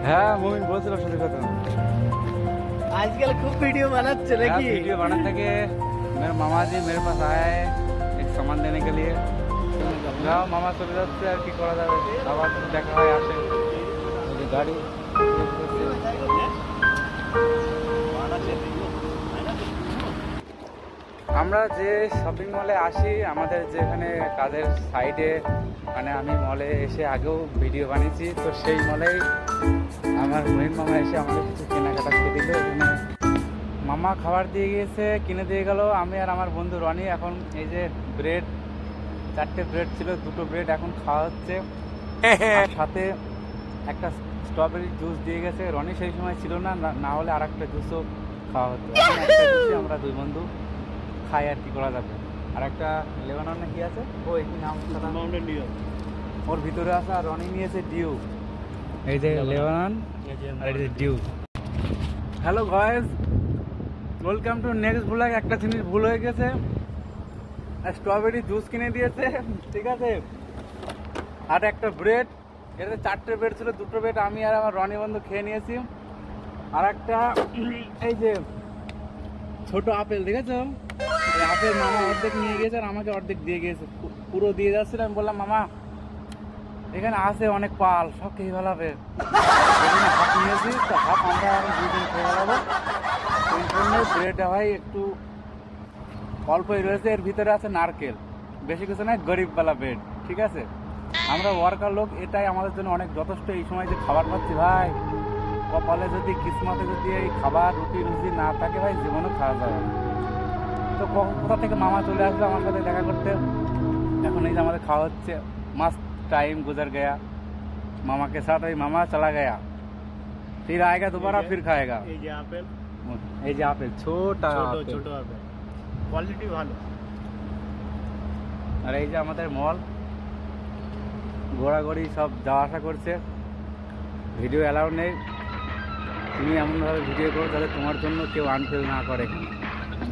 হ্যাঁ মুমিন বলছিল সত্যি কথা। आजकल खूब वीडियो बनाते लगी। वीडियो बनाने के मेरे मामा जी मेरे पास आए एक सामान देने के लिए। যাও মামা চলে যাচ্ছে আর কি করা যাবে, আবার দেখা হয় আসে গাড়ি। আমরা যে শপিং মলে আসি, আমাদের যেখানে কাজের সাইডে, মানে আমি মলে এসে আগেও ভিডিও বানিয়েছি, তো সেই মলেই আমার মহিন মামা এসে আমাদের কিছু কেনাকাটা করে দিল। এখানে মামা খাবার দিয়ে গিয়েছে, কিনে দিয়ে গেল। আমি আর আমার বন্ধু রনি এখন এই যে ব্রেড, 4টে ব্রেড ছিল, 2টো ব্রেড এখন খাওয়া হচ্ছে। সাথে একটা স্ট্রবেরি জুস দিয়ে গেছে, রনি সেই সময় ছিল না, না হলে আর একটা জুসও খাওয়া হতো। আমরা 2 বন্ধু খাই আর কি করা যাবে। আর একটা লেবানন কি আছে, ওই কি নাম, माउंटेन डियो ওর ভিতরে আছে। আর রনি নিয়েছে ডিউ, এই যে লেবানন আর এই যে ডিউ। Hello guys, welcome to next blog. একটা জিনিস ভুল হয়ে গেছে, স্ট্রবেরি জুস কিনে দিয়েছে, ঠিক আছে, আর একটা ব্রেড। এটাতে 4টে ব্রেড ছিল, 2টো ব্রেড আমি আর আমার রনি বন্ধু খেয়ে নিয়েছি। আর একটা এই যে ছোট আপেল, ঠিক আছে, আপেল মামা অর্ধেক নিয়ে গিয়েছে আর আমাকে অর্ধেক দিয়ে গিয়েছে, পুরো দিয়ে যাচ্ছিল। আমি বললাম মামা এখানে আছে অনেক পাল, সব খেয়ে ফেলাবে। হাফ নিয়েছি, তো হাফ আমরা এখন 2 জন খেয়ে ফেলাবো। এই জন্য ব্রেডটা ভাই একটু অল্পই রয়েছে, এর ভিতরে আছে নারকেল, বেশি কিছু নয়, গরিবওয়ালা ব্রেড, ঠিক আছে। আমরা ওয়ার্কার লোক, এটাই আমাদের জন্য অনেক যথেষ্ট। এই সময় যে খাবার পাচ্ছি ভাই, কপালে যদি কিসমতে যদি এই খাবার রুটি রুজি না থাকে ভাই, জীবনও খাওয়া যাবে না। তো কোথা থেকে মামা চলে আসলো আমার সাথে দেখা করতে, এখন এই যে আমাদের খাওয়া হচ্ছে। मस्त टाइम गुजर गया मामा के साथ, अभी मामा चला गया, फिर आएगा दोबारा, फिर खाएगा। এই যে আপেল, এই যে আপেল, ছোটা ছোট ছোট আপেল, কোয়ালিটি ভালো। আর এই যে আমাদের মল, ঘোরাঘুরি সব যাওয়া আসা করছে। ভিডিও অ্যালাউ নেই, তুমি এমনভাবে ভিডিও করো যাতে তোমার জন্য কেউ আনফিল না করে। এখানে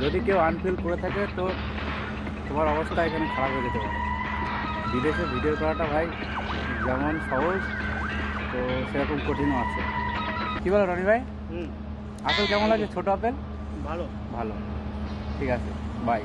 যদি কেউ আনফিল করে থাকে তো তোমার অবস্থা এখানে খারাপ হয়ে যেতে পারে। বিদেশে ভিডিও করাটা ভাই যেমন সহজ, তো সেরকম কঠিনও আছে। কী বলো রনি ভাই? আপেল কেমন লাগে? ছোট আপেল ভালো ভালো, ঠিক আছে, বাই।